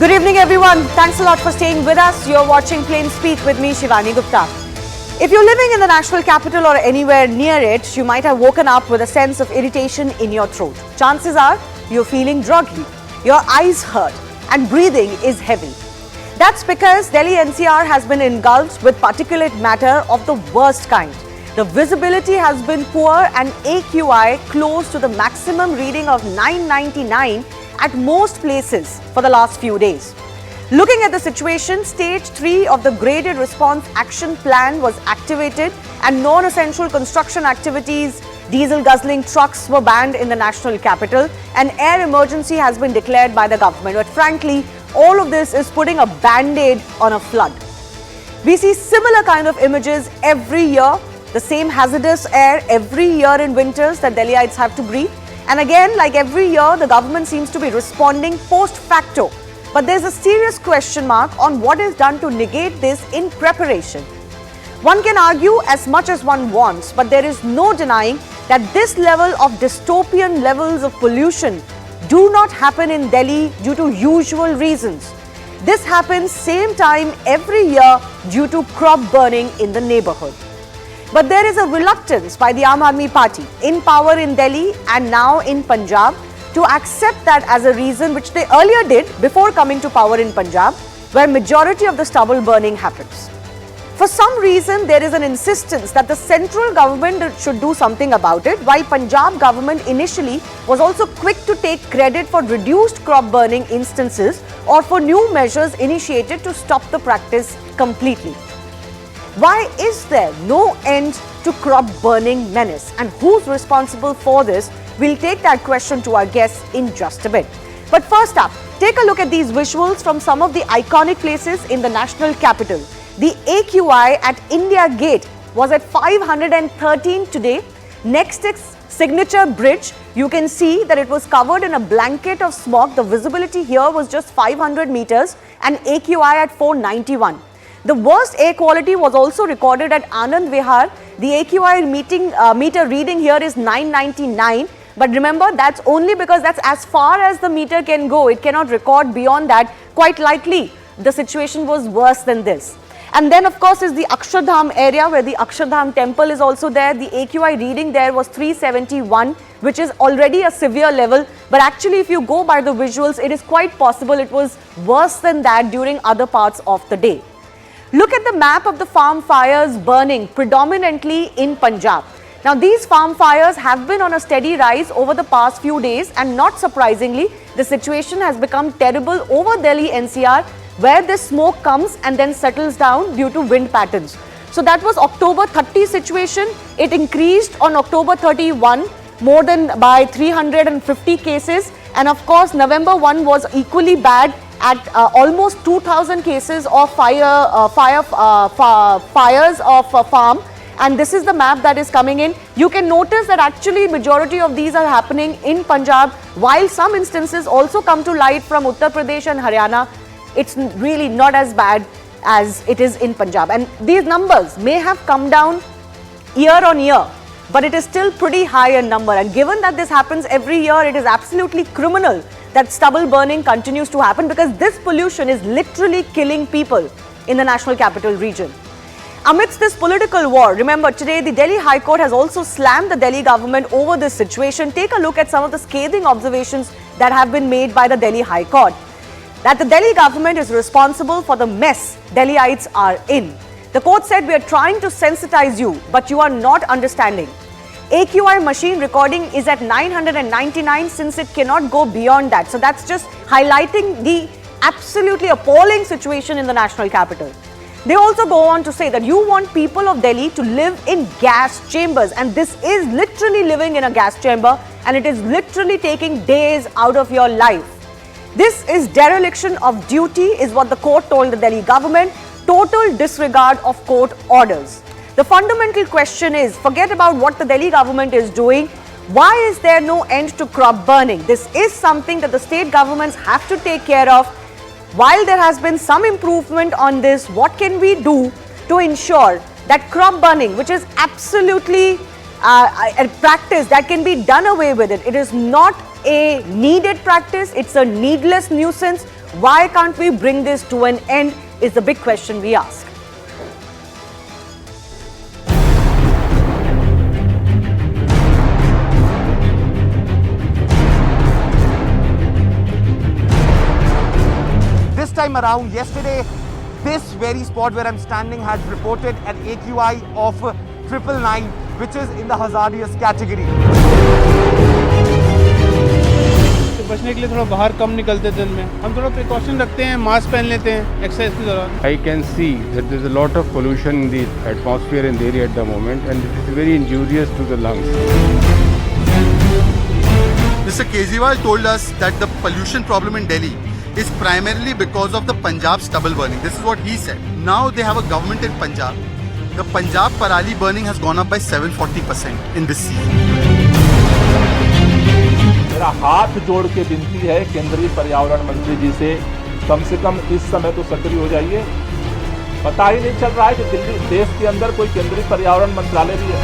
Good evening, everyone. Thanks a lot for staying with us. You're watching Plain Speak with me, Shivani Gupta. If you're living in the national capital or anywhere near it, you might have woken up with a sense of irritation in your throat. Chances are you're feeling groggy, your eyes hurt, and breathing is heavy. That's because Delhi-NCR has been engulfed with particulate matter of the worst kind. The visibility has been poor and AQI close to the maximum reading of 999 at most places for the last few days. Looking at the situation, Stage 3 of the Graded Response Action Plan was activated and non-essential construction activities, diesel-guzzling trucks were banned in the national capital. An air emergency has been declared by the government. But frankly, all of this is putting a band-aid on a flood. We see similar kind of images every year, the same hazardous air every year in winters that Delhiites have to breathe. And again, like every year, the government seems to be responding post facto. But there's a serious question mark on what is done to negate this in preparation. One can argue as much as one wants, but there is no denying that this level of dystopian levels of pollution do not happen in Delhi due to usual reasons. This happens same time every year due to crop burning in the neighborhood. But there is a reluctance by the Aam Aadmi Party, in power in Delhi and now in Punjab, to accept that as a reason, which they earlier did before coming to power in Punjab, where majority of the stubble burning happens. For some reason, there is an insistence that the central government should do something about it, while Punjab government initially was also quick to take credit for reduced crop burning instances or for new measures initiated to stop the practice completely. Why is there no end to crop burning menace, and who's responsible for this? We'll take that question to our guests in just a bit. But first up, take a look at these visuals from some of the iconic places in the national capital. The AQI at India Gate was at 513 today. Next is Signature Bridge. You can see that it was covered in a blanket of smog. The visibility here was just 500 meters and AQI at 491. The worst air quality was also recorded at Anand Vihar. The AQI meter reading here is 999. But remember, that's only because that's as far as the meter can go. It cannot record beyond that. Quite likely, the situation was worse than this. And then, of course, is the Akshardham area where the Akshardham temple is also there. The AQI reading there was 371, which is already a severe level. But actually, if you go by the visuals, it is quite possible it was worse than that during other parts of the day. Look at the map of the farm fires burning predominantly in Punjab. Now, these farm fires have been on a steady rise over the past few days, and not surprisingly, the situation has become terrible over Delhi-NCR, where this smoke comes and then settles down due to wind patterns. So that was October 30 situation. It increased on October 31 more than by 350 cases, and of course November 1 was equally bad at almost 2,000 cases of fires of farm. And this is the map that is coming in. You can notice that actually majority of these are happening in Punjab, while some instances also come to light from Uttar Pradesh and Haryana. It's really not as bad as it is in Punjab. And these numbers may have come down year on year, but it is still pretty high in number. And given that this happens every year, it is absolutely criminal that stubble burning continues to happen, because this pollution is literally killing people in the national capital region. Amidst this political war, remember today the Delhi High Court has also slammed the Delhi government over this situation. Take a look at some of the scathing observations that have been made by the Delhi High Court. That the Delhi government is responsible for the mess Delhiites are in. The court said, we are trying to sensitize you, but you are not understanding. AQI machine recording is at 999 since it cannot go beyond that. So that's just highlighting the absolutely appalling situation in the national capital. They also go on to say that you want people of Delhi to live in gas chambers, and this is literally living in a gas chamber, and it is literally taking days out of your life. This is dereliction of duty, is what the court told the Delhi government. Total disregard of court orders. The fundamental question is, forget about what the Delhi government is doing. Why is there no end to crop burning? This is something that the state governments have to take care of. While there has been some improvement on this, what can we do to ensure that crop burning, which is absolutely a practice that can be done away with it. It is not a needed practice, it's a needless nuisance. Why can't we bring this to an end is the big question we ask. This time around, yesterday, this very spot where I'm standing had reported an AQI of 999, which is in the hazardous category. बचने के लिए थोड़ा बाहर कम निकलते दिन में, हम थोड़ा प्रिकॉशन रखते हैं, मास्क पहन लेते हैं एक्सरसाइज के दौरान. I can see that there is a lot of pollution in the atmosphere in Delhi at the moment, and it is very injurious to the lungs. Mr. Kejriwal told us that the pollution problem in Delhi is primarily because of the Punjab stubble burning. This is what he said. Now they have a government in Punjab. The Punjab Parali burning has gone up by 740% in this season. मेरा हाथ जोड़ के विनती है केंद्रीय पर्यावरण मंत्री जी से कम इस समय तो सक्रिय हो जाइए. पता ही नहीं चल रहा है कि दिल्ली देश के अंदर कोई केंद्रीय पर्यावरण मंत्रालय भी है.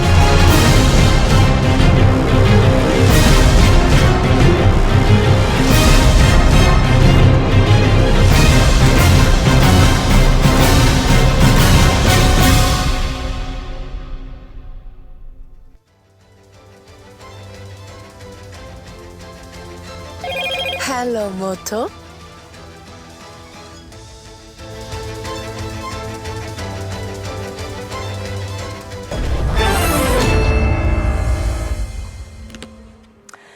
Hello, Moto.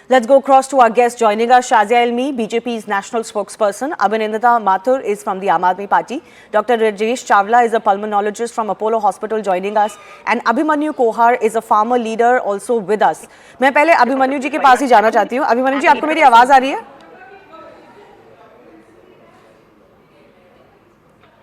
Let's go across to our guest joining us, Shazia Elmi, BJP's national spokesperson. Abhinandita Mathur is from the Aam Aadmi Party. Dr. Rajesh Chawla is a pulmonologist from Apollo Hospital joining us. And Abhimanyu Kohar is a farmer leader also with us. मैं पहले अभिमन्यु जी के पास ही जाना चाहती हूँ. अभिमन्यु जी, आपको मेरी आवाज आ रही है?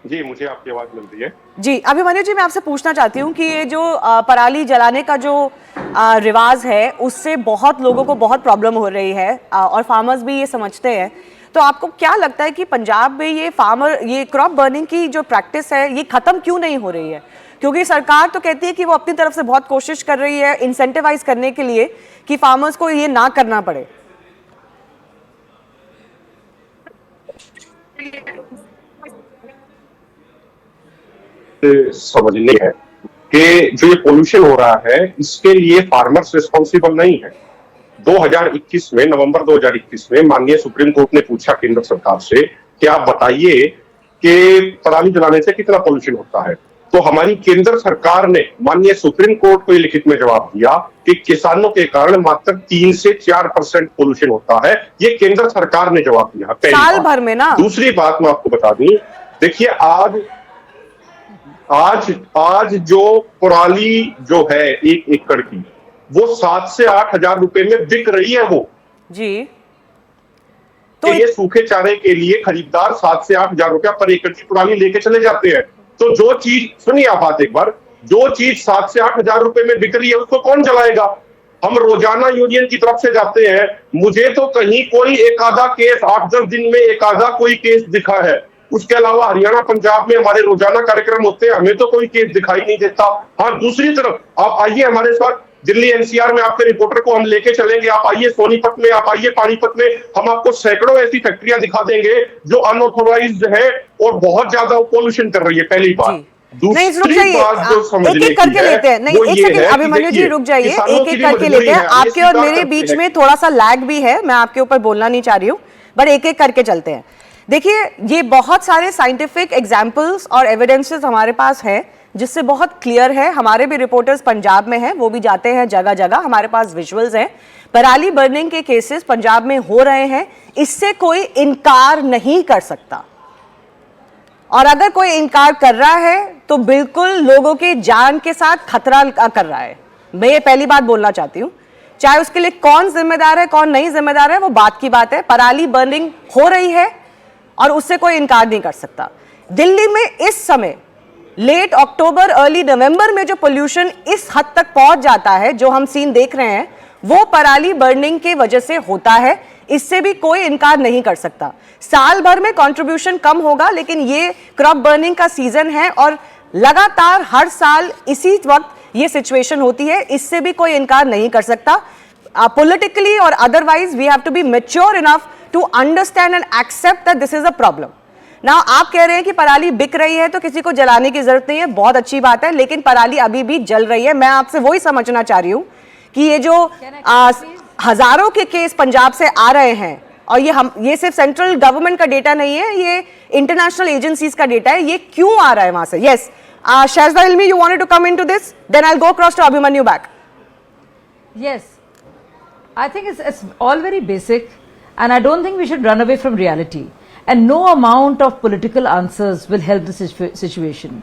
जी, मुझे आपकी आवाज मिल रही है. जी, अभिमन्यु जी, मैं आपसे पूछना चाहती हूँ कि ये जो पराली जलाने का जो रिवाज है, उससे बहुत लोगों को बहुत प्रॉब्लम हो रही है और फार्मर्स भी ये समझते हैं. तो आपको क्या लगता है कि पंजाब में ये क्रॉप बर्निंग की जो प्रैक्टिस है, ये खत्म क्यों नहीं हो रही है? क्योंकि सरकार तो कहती है कि वो अपनी तरफ से बहुत कोशिश कर रही है इंसेंटिवाइज करने के लिए कि फार्मर्स को ये ना करना पड़े. समझनी है कि जो ये पोल्यूशन हो रहा है, इसके लिए फार्मर्स रिस्पॉन्सिबल नहीं है. 2021 में, नवंबर 2021 में माननीय सुप्रीम कोर्ट ने पूछा केंद्र सरकार से कि आप बताइए कि पराली जलाने से कितना पोल्यूशन होता है. तो हमारी केंद्र सरकार ने माननीय सुप्रीम कोर्ट को लिखित में जवाब दिया कि किसानों के कारण मात्र 3 से 4% पोल्यूशन होता है. ये केंद्र सरकार ने जवाब दिया साल भर में ना. दूसरी बात मैं आपको बता दूं, देखिए आज जो पराली जो है 1 एकड़ की, वो 7 से 8 हजार रुपए में बिक रही है वो जी. तो ये सूखे चारे के लिए खरीदार 7 से 8 हजार रुपया पर एकड़ की पराली लेके चले जाते हैं. तो जो चीज, सुनिए आप बात एक बार, जो चीज 7 से 8 हजार रुपए में बिक रही है उसको कौन जलाएगा? हम रोजाना यूनियन की तरफ से जाते हैं, मुझे तो कहीं कोई एक आधा केस 8-10 दिन में एक आधा कोई केस दिखा है. उसके अलावा हरियाणा पंजाब में हमारे रोजाना कार्यक्रम होते हैं, हमें तो कोई केस दिखाई नहीं देता. हाँ, दूसरी तरफ आप आइए हमारे साथ दिल्ली एनसीआर में, आपके रिपोर्टर को हम लेके चलेंगे. आप आइए सोनीपत में, आप आइए पानीपत में, हम आपको सैकड़ों ऐसी फैक्ट्रियां दिखा देंगे जो अनऑथोराइज्ड है और बहुत ज्यादा पोल्यूशन कर रही है. पहली बात. दूसरी बात जो समझने एक करके लेते हैं. नहीं, एक सेकंड अभिमन्यु जी, रुक जाइए. एक करके लेते हैं. आपके और मेरे बीच में थोड़ा सा लैग भी है, मैं आपके ऊपर बोलना नहीं चाह रही हूँ, बट एक करके चलते हैं. देखिए, ये बहुत सारे साइंटिफिक एग्जाम्पल्स और एविडेंसेस हमारे पास हैं जिससे बहुत क्लियर है. हमारे भी रिपोर्टर्स पंजाब में हैं, वो भी जाते हैं जगह जगह. हमारे पास विजुअल्स हैं. पराली बर्निंग के केसेस पंजाब में हो रहे हैं, इससे कोई इनकार नहीं कर सकता. और अगर कोई इनकार कर रहा है तो बिल्कुल लोगों के जान के साथ खतरा कर रहा है. मैं ये पहली बात बोलना चाहती हूँ. चाहे उसके लिए कौन जिम्मेदार है, कौन नहीं जिम्मेदार है, वो बात की बात है. पराली बर्निंग हो रही है और उससे कोई इनकार नहीं कर सकता. दिल्ली में इस समय लेट अक्टूबर अर्ली नवंबर में जो पोल्यूशन इस हद तक पहुंच जाता है, जो हम सीन देख रहे हैं, वो पराली बर्निंग के वजह से होता है. इससे भी कोई इनकार नहीं कर सकता. साल भर में कंट्रीब्यूशन कम होगा, लेकिन ये क्रॉप बर्निंग का सीजन है और लगातार हर साल इसी वक्त ये सिचुएशन होती है. इससे भी कोई इनकार नहीं कर सकता. Politically or otherwise, we have to be mature enough to understand and accept that this is a problem. Now आप कह रहे हैं कि पराली बिक रही है तो किसी को जलाने की जरूरत नहीं है, बहुत अच्छी बात है, लेकिन पराली अभी भी जल रही है। मैं आपसे वही समझना चाह रही हूँ कि ये जो हजारों के केस पंजाब से आ रहे हैं, और ये सिर्फ सेंट्रल गवर्नमेंट का डेटा नहीं है, ये इंटरनेशनल एजेंसीज का डेटा है, ये क्यों आ रहा है वहां से? Yes, Shazda Ilmi, you wanted to come into this? Then I'll go across to Abhimanyu back. Yes, I think it's all very basic, and I don't think we should run away from reality. And no amount of political answers will help the situation.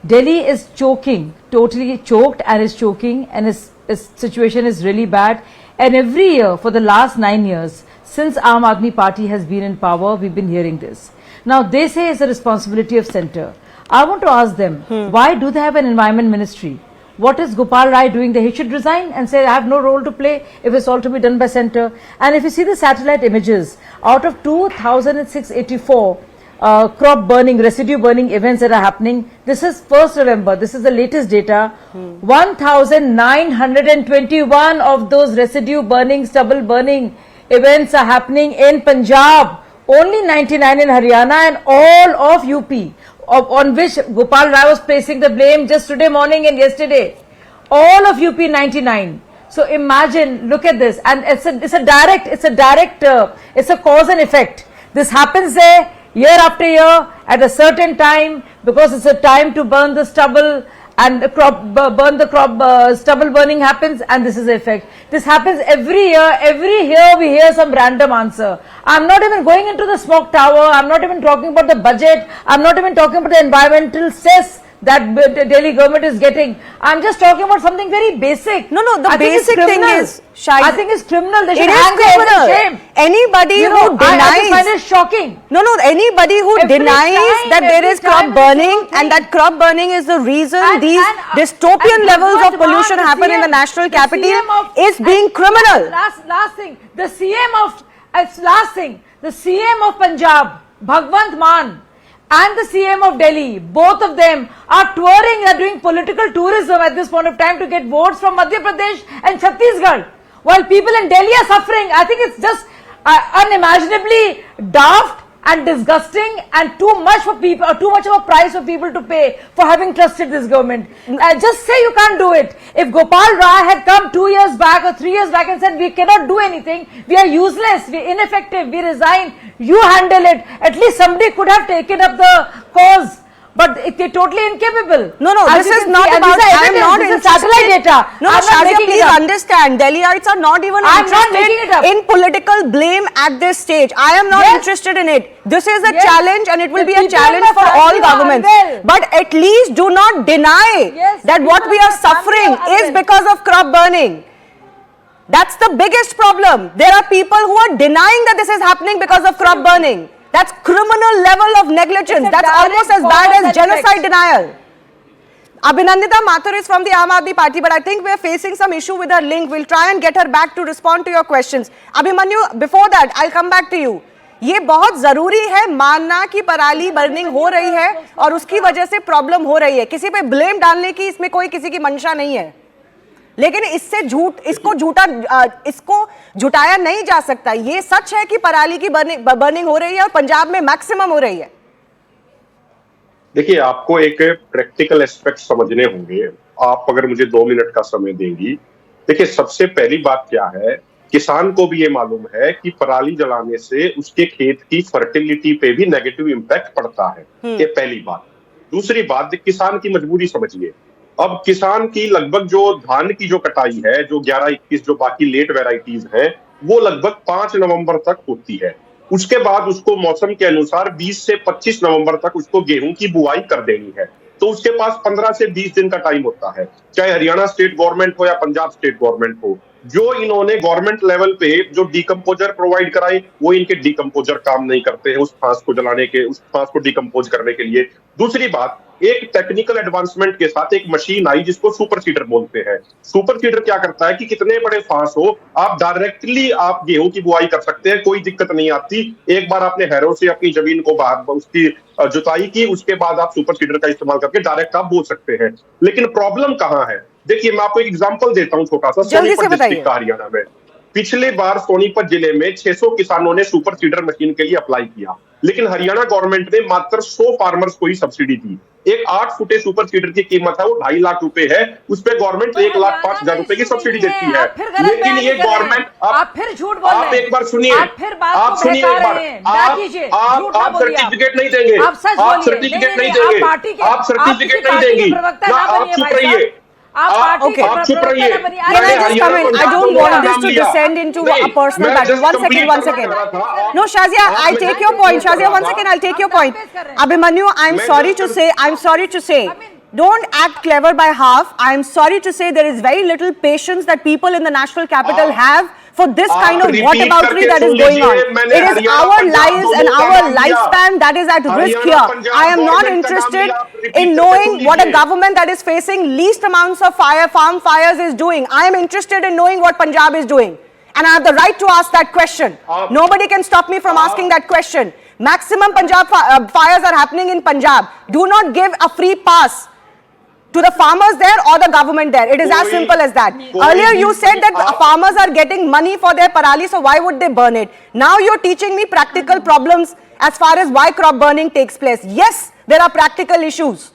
Delhi is choking, totally choked, and is choking, and its situation is really bad. And every year for the last 9 years, since Aam Aadmi Party has been in power, we've been hearing this. Now they say it's a responsibility of centre. I want to ask them, why do they have an environment ministry? What is Gopal Rai doing there? He should resign and say, I have no role to play if it's all to be done by centre. And if you see the satellite images, out of 2,684 crop burning, residue burning events that are happening, this is 1st November, this is the latest data, 1,921 of those residue burning, stubble burning events are happening in Punjab, only 99 in Haryana, and all of UP. On which Gopal Rai was placing the blame just today morning and yesterday. All of UP 99. So imagine, look at this, and it's a cause and effect. This happens there year after year at a certain time because it's a time to burn the stubble, and stubble burning happens, and this is the effect. This happens every year. Every year we hear some random answer. I'm not even going into the smoke tower. I'm not even talking about the budget. I'm not even talking about the environmental cess that the Delhi government is getting. I'm just talking about something very basic. No, the basic thing is, I think it's criminal. They should it hang is criminal. shame. Anybody who denies, I just find it shocking. No, anybody who denies that there is crop burning and that crop burning is the reason these dystopian levels of pollution happen in the national capital is being criminal. Last thing, the CM of Punjab, Bhagwant Mann, and the CM of Delhi, both of them are touring, are doing political tourism at this point of time to get votes from Madhya Pradesh and Chhattisgarh. While people in Delhi are suffering, I think it's just unimaginably daft and disgusting and too much of a price for people to pay for having trusted this government. Just say you can't do it. If Gopal Rai had come 2 years back or 3 years back and said, we cannot do anything, we are useless, we are ineffective, we resign, you handle it, at least somebody could have taken up the cause. But they're totally incapable. No, this is not about, I am not interested. Satellite data. No, Shazia, please understand, Delhiites are not even interested in political blame at this stage. I am not interested in it. This is a challenge, and it will be a challenge for all governments. But at least do not deny that what we are suffering is because of crop burning. That's the biggest problem. There are people who are denying that this is happening because of crop burning. That's criminal level of negligence. That's almost as bad as genocide denial. Abhinandita Mathur is from the Aam Aadmi Party, but I think we are facing some issue with her link. We'll try and get her back to respond to your questions. Abhimanyu, before that, I'll come back to you. ये बहुत जरूरी है मानना कि पराली burning हो रही है और उसकी वजह से प्रॉब्लम हो रही है. किसी पे ब्लेम डालने की इसमें कोई किसी की मंशा नहीं है. लेकिन इससे इसको झुटाया नहीं जा सकता. ये सच है कि पराली की बर्निंग हो रही है और पंजाब में मैक्सिमम हो रही है. देखिए, आपको एक प्रैक्टिकल एस्पेक्ट समझने होंगे. आप अगर मुझे 2 मिनट का समय देंगी. देखिए, सबसे पहली बात क्या है, किसान को भी ये मालूम है कि पराली जलाने से उसके खेत की फर्टिलिटी पे भी नेगेटिव इंपैक्ट पड़ता है. ये पहली बात. दूसरी बात, किसान की मजबूरी समझिए. अब किसान की लगभग जो धान की जो कटाई है, जो 11-21 जो बाकी लेट वेराइटीज हैं, वो लगभग 5 नवंबर तक होती है. उसके बाद उसको मौसम के अनुसार 20 से 25 नवंबर तक उसको गेहूं की बुआई कर देनी है. तो उसके पास 15 से 20 दिन का टाइम होता है, चाहे हरियाणा स्टेट गवर्नमेंट हो या पंजाब स्टेट गवर्नमेंट हो. जो इन्होंने गवर्नमेंट लेवल पे जो डीकम्पोजर प्रोवाइड कराए, वो इनके डीकम्पोजर काम नहीं करते हैं उस फांस को जलाने के, उस फांस को डीकम्पोज करने के लिए. दूसरी बात, एक टेक्निकल एडवांसमेंट के साथ एक मशीन आई जिसको सुपर सीडर बोलते हैं. सुपर सीडर क्या करता है कि कितने बड़े फांस हो, आप डायरेक्टली आप गेहूं की बुआई कर सकते हैं, कोई दिक्कत नहीं आती. एक बार आपने हैरो से अपनी जमीन को उसकी जुताई की, उसके बाद आप सुपर सीडर का इस्तेमाल करके डायरेक्ट आप बो सकते हैं. लेकिन प्रॉब्लम कहाँ है? देखिए, मैं आपको एक एग्जांपल देता हूं छोटा सा. सोनीपत डिस्ट्रिक्ट का हरियाणा में, पिछले बार सोनीपत जिले में 600 किसानों ने सुपर सीडर मशीन के लिए अप्लाई किया, लेकिन हरियाणा गवर्नमेंट ने मात्र 100 फार्मर्स को ही सब्सिडी दी। एक 8 फुटे सुपर सीडर की कीमत है वो 2.5 लाख रुपए है, उस पे गवर्नमेंट 1,05,000 रुपए की सब्सिडी देती है। लेकिन ये गवर्नमेंट, आप फिर झूठ बोल रहे हैं। आप एक बार सुनिए, आप सुनिए एक बार, आप सर्टिफिकेट नहीं देंगे, आप सर्टिफिकेट नहीं देंगे, आप सर्टिफिकेट नहीं देंगी, आप चुप रहिए, आप चुप रहिए। Can I just come in? I don't want this to descend into a personal battle. One second. No, Shazia, I take your point. Shazia, 1 second, I'll take your point. Abhimanyu, I'm sorry to say, don't act clever by half. I'm sorry to say there is very little patience that people in the national capital have for this kind of whataboutery that is going on. It is our lives and our lifespan that is at risk here. I am not interested in knowing what a government that is facing least amounts of farm fires is doing. I am interested in knowing what Punjab is doing. And I have the right to ask that question. Nobody can stop me from asking that question. Maximum Punjab fires are happening in Punjab. Do not give a free pass to the farmers there or the government there. It is as simple as that. Earlier you said that farmers are getting money for their parali, so why would they burn it? Now you're teaching me practical problems as far as why crop burning takes place. Yes, there are practical issues,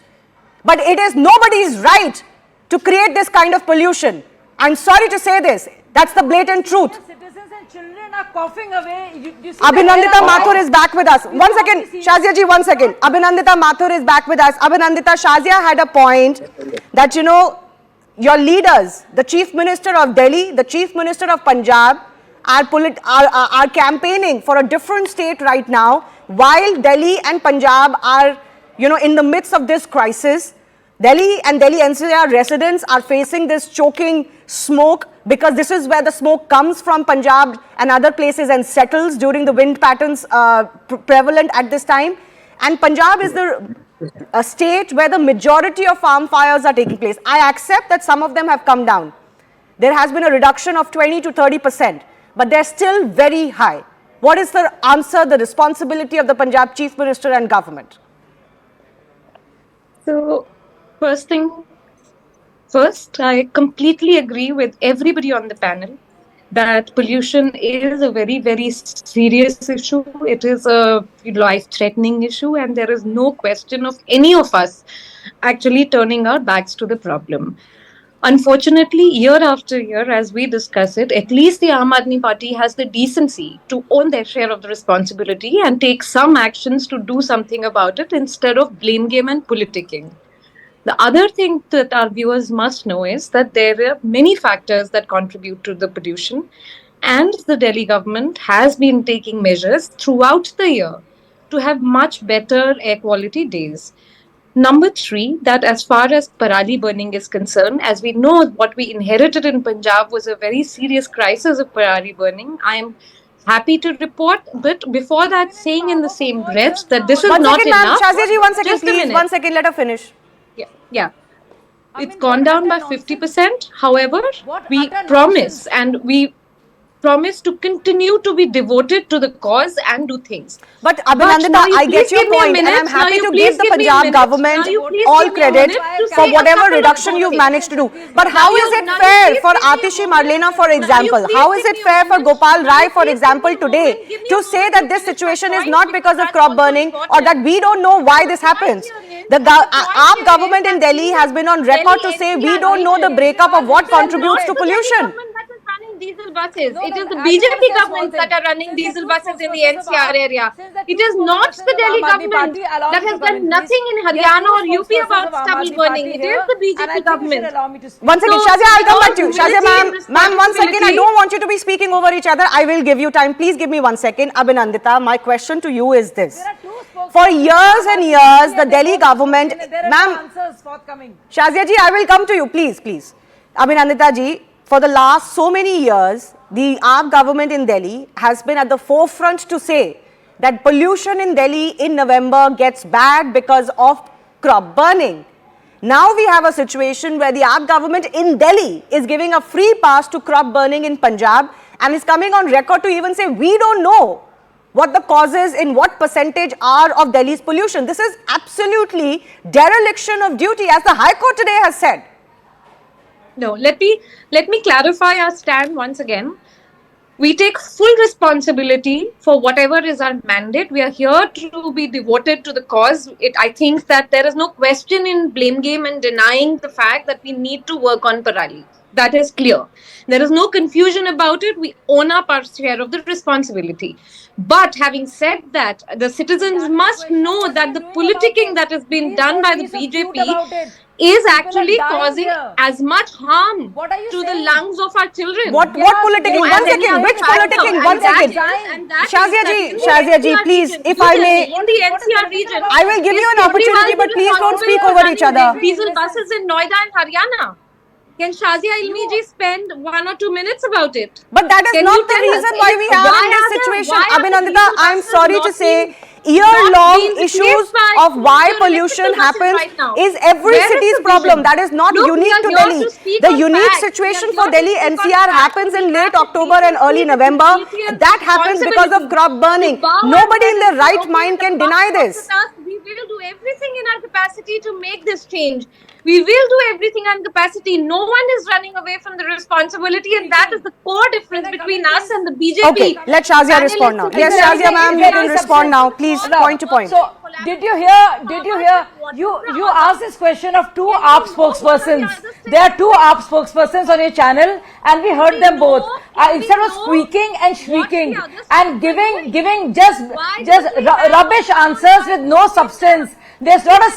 but it is nobody's right to create this kind of pollution. I'm sorry to say this. That's the blatant truth. Citizens and children are coughing away. Abhinandita Mathur is back with us. 1 second, Shazia ji, 1 second. Abhinandita Mathur is back with us. Abhinandita, Shazia had a point that, you know, your leaders, the Chief Minister of Delhi, the Chief Minister of Punjab, are campaigning for a different state right now, while Delhi and Punjab are, you know, in the midst of this crisis. Delhi and Delhi-NCR residents are facing this choking smoke because this is where the smoke comes from Punjab and other places and settles during the wind patterns prevalent at this time. And Punjab is a state where the majority of farm fires are taking place. I accept that some of them have come down. There has been a reduction of 20 to 30%, but they're still very high. What is the answer, the responsibility of the Punjab Chief Minister and government? So, First, I completely agree with everybody on the panel that pollution is a very, very serious issue. It is a life-threatening issue, and there is no question of any of us actually turning our backs to the problem. Unfortunately, year after year, as we discuss it, at least the Aam Aadmi Party has the decency to own their share of the responsibility and take some actions to do something about it instead of blame game and politicking. The other thing that our viewers must know is that there are many factors that contribute to the pollution, and the Delhi government has been taking measures throughout the year to have much better air quality days. Number 3, that as far as parali burning is concerned, as we know what we inherited in Punjab was a very serious crisis of parali burning. I am happy to report, but before that, saying in the same breath that this is not enough. Shazia ji, 1 second, please. 1 second, let her finish. Yeah. It's gone down by 50%. However, we promise to continue to be devoted to the cause and do things. But Abhinandita, I get your point, and I'm happy to give the Punjab government all credit for whatever reduction you've managed to do. But how is it fair for Atishi Marlena, for example? How is it fair for Gopal Rai, for example, today to say that this situation is not because of crop burning or that we don't know why this happens? The AAP government in Delhi has been on record to say we don't know the breakup of what contributes to pollution. Diesel buses. It is the BJP government that are running diesel buses in the NCR area. It is not the Delhi government that has done nothing in Haryana or UP about stubble burning. It is the BJP government. 1 second, Shazia, I'll come back to you. Shazia, ma'am, 1 second. I don't want you to be speaking over each other. I will give you time. Please give me 1 second. Abhinandita, my question to you is this. For years and years, the Delhi government, ma'am, Shazia ji, I will come to you. Please. Abhinandita ji, for the last so many years, the AAP government in Delhi has been at the forefront to say that pollution in Delhi in November gets bad because of crop burning. Now we have a situation where the AAP government in Delhi is giving a free pass to crop burning in Punjab and is coming on record to even say we don't know what the causes in what percentage are of Delhi's pollution. This is absolutely dereliction of duty, as the High Court today has said. No, let me clarify our stand once again. We take full responsibility for whatever is our mandate. We are here to be devoted to the cause. I think that there is no question in blame game and denying the fact that we need to work on Parali. That is clear. There is no confusion about it. We own up our share of the responsibility. But having said that, the citizens must know that the politicking that has been done by the BJP is actually causing as much harm to the lungs of our children. What politicking? One second. Which politicking? 1 second. Shazia ji, please, if I may. In the NCR region. I will give you an opportunity, but please don't speak over each other. Diesel buses in Noida and Haryana. Can Shazia Ilmi ji spend 1 or 2 minutes about it? But that is not the reason why we have in this situation. Abhinandita, I'm sorry to say, year-long issues of why pollution happens is every city's problem. That is not unique to Delhi. The unique situation for Delhi-NCR happens in late October and early November. That happens because of crop burning. Nobody in their right mind can deny this. We will do everything in our capacity to make this change. We will do everything in capacity. No one is running away from the responsibility, and that is the core difference between us and the BJP. Okay, let Shazia respond now. Yes, Shazia ma'am, you can respond now. Please, point to point. So, did you hear, you asked this question of two AAP spokespersons. There are two AAP spokespersons on your channel, and we heard them both. Instead of squeaking and shrieking and giving just rubbish answers with no substance, there's not a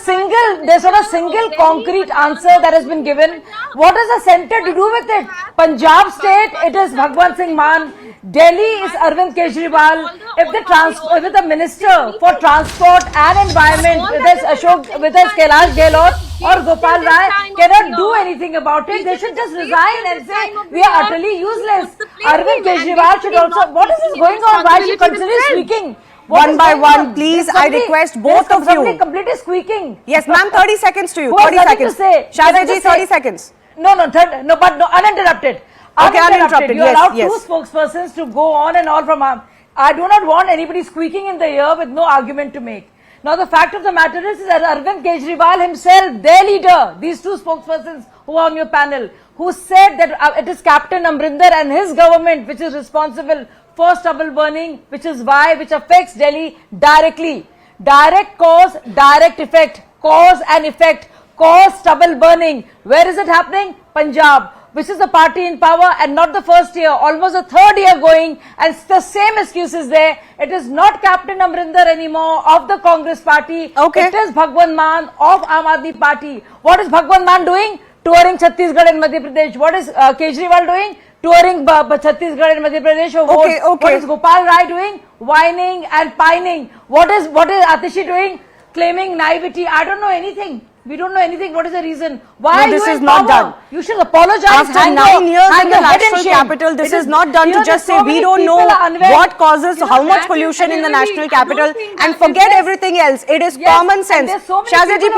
single concrete answer that has been given. What is the centre to do with it? Punjab state, it is Bhagwant Singh Mann. Delhi is Arvind Kejriwal. If the Minister for Transport and Environment, with his Kailash Gehlot or Gopal Rai, cannot do anything about it, they should just resign and say we are utterly useless. Arvind Kejriwal should also. What is going on? Why should consider speaking? One by one, please, I request both of you. Completely squeaking. Yes, ma'am, 30 seconds to you. 30 seconds. Shazia ji, 30 seconds. No, uninterrupted. Okay, uninterrupted. You allow two spokespersons to go on and all from. I do not want anybody squeaking in the ear with no argument to make. Now, the fact of the matter is that Arvind Kejriwal himself, their leader, these two spokespersons who are on your panel, who said that it is Captain Amrinder and his government which is responsible for stubble burning, which affects Delhi directly. Direct cause, direct effect. Cause and effect. Cause stubble burning. Where is it happening? Punjab, which is the party in power, and not the first year, almost the third year going, and the same excuses there. It is not Captain Amrinder anymore of the Congress party. Okay. It is Bhagwant Mann of Aam Aadmi party. What is Bhagwant Mann doing? Touring Chhattisgarh and Madhya Pradesh. What is Kejriwal doing? Touring Chhattisgarh and Madhya Pradesh. Okay. What is Gopal Rai doing? Whining and pining. What is Atishi doing? Claiming naivety. I don't know anything. We don't know anything. What is the reason? Why no, this is not done. You should apologize. After 9 years in the national capital, this is not done to just say we don't know what causes how much pollution in the national capital and forget everything else. It is common sense. Shazia ji,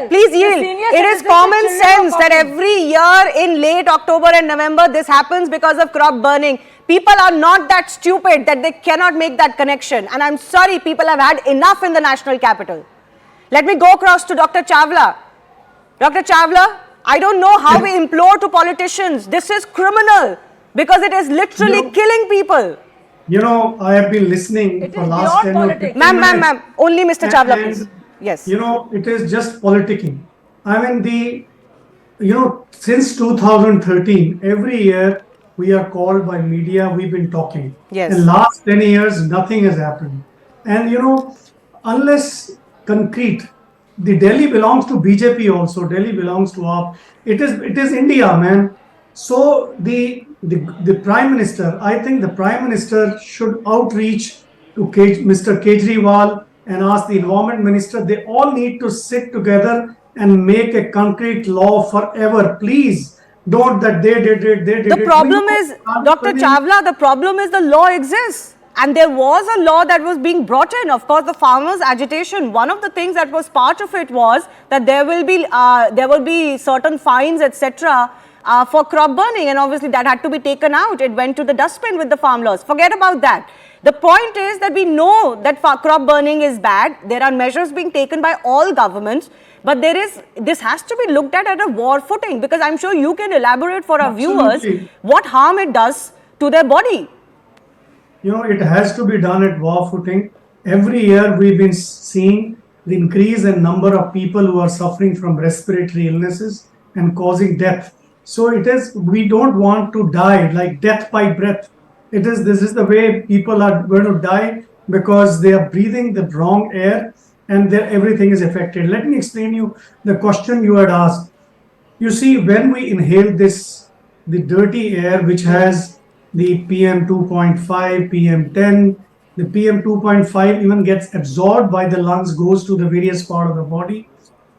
please yield. It is common sense that every year in late October and November this happens because of crop burning. People are not that stupid that they cannot make that connection. And I'm sorry, people have had enough in the national capital. Let me go across to Dr. Chawla. Dr. Chawla, I don't know how we implore to politicians. This is criminal because it is literally killing people. You know, I have been listening for last 10 or 15 minutes. Ma'am, only Mr. Chawla, please. Yes. You know, it is just politicking. I mean, since 2013, every year we are called by media, we've been talking. Yes. In last 10 years, nothing has happened. And, unless concrete, the Delhi belongs to BJP also, Delhi belongs to AAP. It is India, man. So the Prime Minister, I think the Prime Minister should outreach to Mr. Kejriwal and ask the Environment Minister. They all need to sit together and make a concrete law forever. Please don't that they did it, they did it. The problem is, Dr. Chawla, the problem is the law exists. And there was a law that was being brought in. Of course, the farmers' agitation, one of the things that was part of it was that there will be certain fines, etc. For crop burning, and obviously that had to be taken out. It went to the dustbin with the farm laws. Forget about that. The point is that we know that crop burning is bad. There are measures being taken by all governments, but this has to be looked at a war footing, because I'm sure you can elaborate for our viewers what harm it does to their body. it has to be done at war footing. Every year we've been seeing the increase in number of people who are suffering from respiratory illnesses and causing death. So we don't want to die like death by breath. This is the way people are going to die, because they are breathing the wrong air and everything is affected. Let me explain you the question you had asked. You see, when we inhale the dirty air, which has the PM 2.5, PM 10, the PM 2.5 even gets absorbed by the lungs, goes to the various part of the body.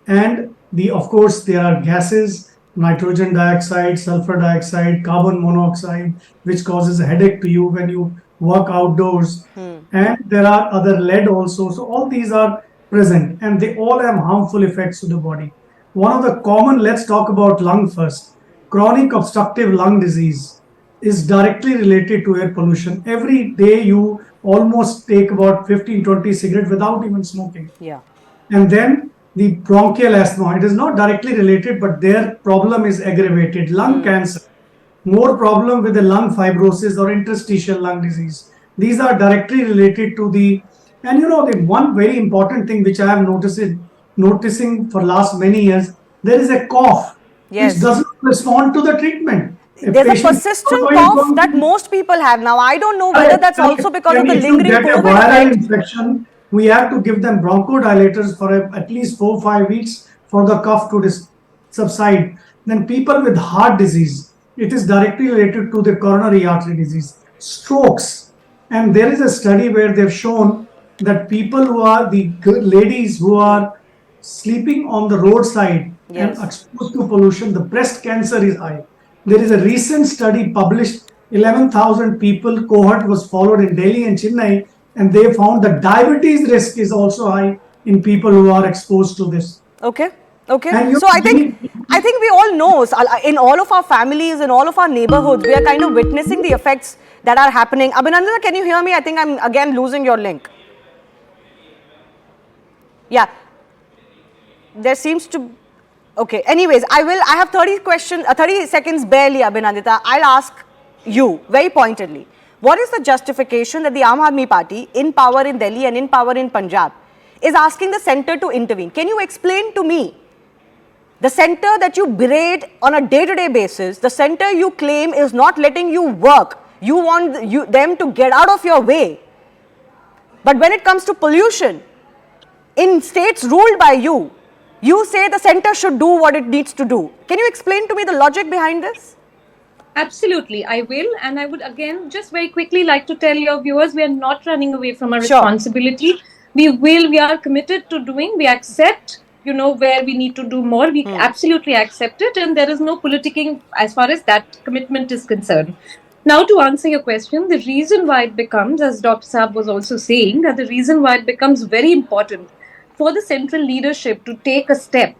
And of course, there are gases, nitrogen dioxide, sulfur dioxide, carbon monoxide, which causes a headache to you when you work outdoors. And there are other lead also. So all these are present and they all have harmful effects to the body. One of the common, let's talk about lung first. Chronic obstructive lung disease is directly related to air pollution. Every day you almost take about 15-20 cigarettes without even smoking. Yeah. And then the bronchial asthma, it is not directly related, but their problem is aggravated. Lung cancer, more problem with the lung fibrosis or interstitial lung disease. These are directly related to the one very important thing which I have noticing for last many years, there is a cough which doesn't respond to the treatment. There's a persistent cough that most people have now. I don't know whether that's also because of the lingering COVID effect. Viral infection, we have to give them bronchodilators for at least 4-5 weeks for the cough to subside. Then people with heart disease, it is directly related to the coronary artery disease, strokes. And there is a study where they've shown that people who are the ladies who are sleeping on the roadside and exposed to pollution, the breast cancer is high. There is a recent study published, 11,000 people cohort was followed in Delhi and Chennai, and they found that diabetes risk is also high in people who are exposed to this. Okay. So I think we all know, in all of our families, in all of our neighborhoods, we are kind of witnessing the effects that are happening. Abhinandana, can you hear me? I think I'm again losing your link. Yeah. There seems to... Okay. Anyways, I have 30 seconds barely, Abhinandita. I'll ask you very pointedly. What is the justification that the Aam Aadmi Party, in power in Delhi and in power in Punjab, is asking the centre to intervene? Can you explain to me the centre that you berate on a day-to-day basis, the centre you claim is not letting you work, you want them to get out of your way. But when it comes to pollution, in states ruled by you, you say the centre should do what it needs to do. Can you explain to me the logic behind this? Absolutely, I will. And I would again just very quickly like to tell your viewers, we are not running away from our responsibility. We are committed to doing, we accept, where we need to do more. We absolutely accept it. And there is no politicking as far as that commitment is concerned. Now, to answer your question, the reason why it becomes, as Dr. Saab was also saying, that the reason why it becomes very important for the central leadership to take a step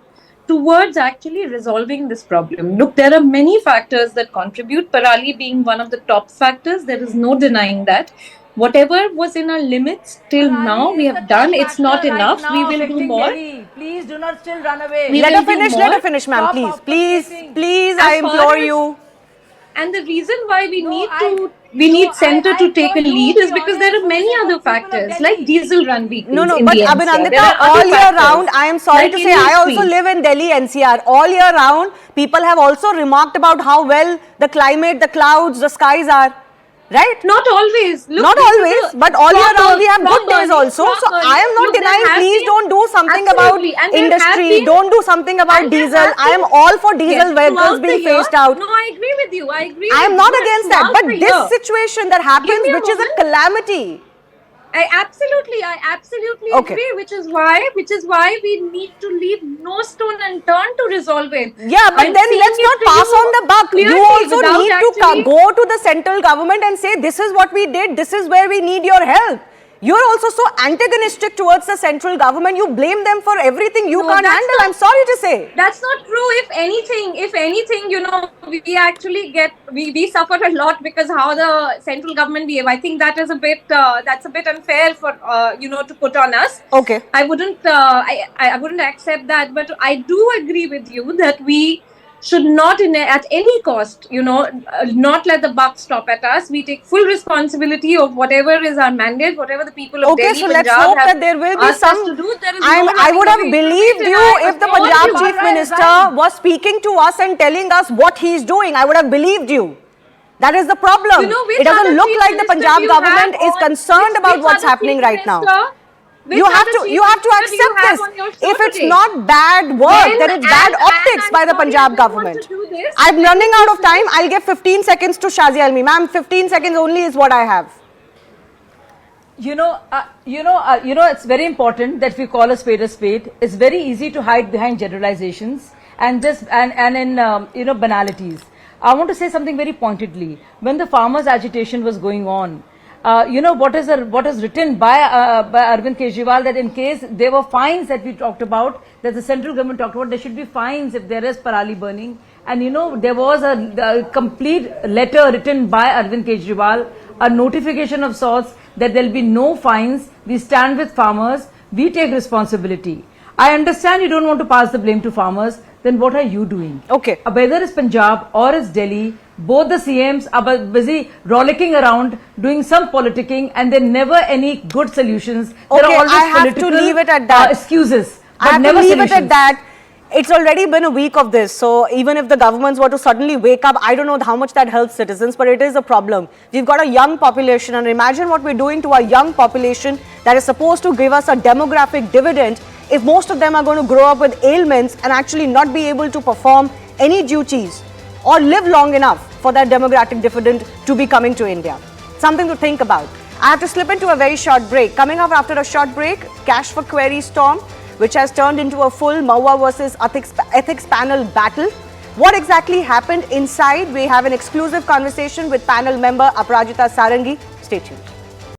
towards actually resolving this problem. Look, there are many factors that contribute, Parali being one of the top factors. There is no denying that. Whatever was in our limits till now, we have done. It's not enough. We will do more. Please do not still run away. Let her finish, ma'am. Please, I implore you. And the reason why we need centre to take a lead is because there are many other factors like diesel run vehicles. No, but Abhinandita, all year round, I am sorry to say, I also live in Delhi-NCR. All year round, people have also remarked about how well the climate, the clouds, the skies are. Right? Not always. Look, not always, but all year round we have good days also. So I am not denying, please don't do something about industry, don't do something about diesel. I am all for diesel vehicles being phased out. No, I agree with you. I am not against that. But this situation that happens, which is a calamity. I absolutely agree, which is why we need to leave no stone unturned to resolve it. Yeah, but then let's not pass on the buck. You also need to go to the central government and say, this is what we did, this is where we need your help. You're also so antagonistic towards the central government. You blame them for everything you can't handle. I'm sorry to say. That's not true. If anything, we actually we suffer a lot because how the central government behave. I think that is that's a bit unfair for to put on us. Okay. I wouldn't accept that, but I do agree with you that we should not at any cost, not let the buck stop at us. We take full responsibility of whatever is our mandate, whatever the people of Delhi, so Punjab let's hope have that there will be asked some. us to do. There is I would have believed you if the Punjab Chief Minister was speaking to us and telling us what he's doing. I would have believed you. That is the problem. It doesn't look like the Punjab government is concerned about what's happening right now. You have to accept this. If it's not bad work, then it's bad optics by the Punjab government. I'm running out of time. I'll give 15 seconds to Shazia Almi. Ma'am, 15 seconds only is what I have. It's very important that we call a spade a spade. It's very easy to hide behind generalizations and banalities. I want to say something very pointedly. When the farmers' agitation was going on, what is written by Arvind Kejriwal, that in case there were fines that we talked about, that the central government talked about, there should be fines if there is parali burning. And there was a complete letter written by Arvind Kejriwal, a notification of sorts that there will be no fines. We stand with farmers. We take responsibility. I understand you don't want to pass the blame to farmers. Then what are you doing? Okay. Whether it's Punjab or it's Delhi, both the CMs are busy rollicking around, doing some politicking, and there are never any good solutions. Okay, there are always I have to leave it at that. Excuses. I have to leave it at that. It's already been a week of this, so even if the governments were to suddenly wake up, I don't know how much that helps citizens, but it is a problem. We've got a young population, and imagine what we're doing to our young population that is supposed to give us a demographic dividend if most of them are going to grow up with ailments and actually not be able to perform any duties or live long enough for that demographic dividend to be coming to India. Something to think about. I have to slip into a very short break. Coming up after a short break, Cash for Query storm, which has turned into a full Maua versus ethics panel battle. What exactly happened inside? We have an exclusive conversation with panel member Aparajita Sarangi. Stay tuned.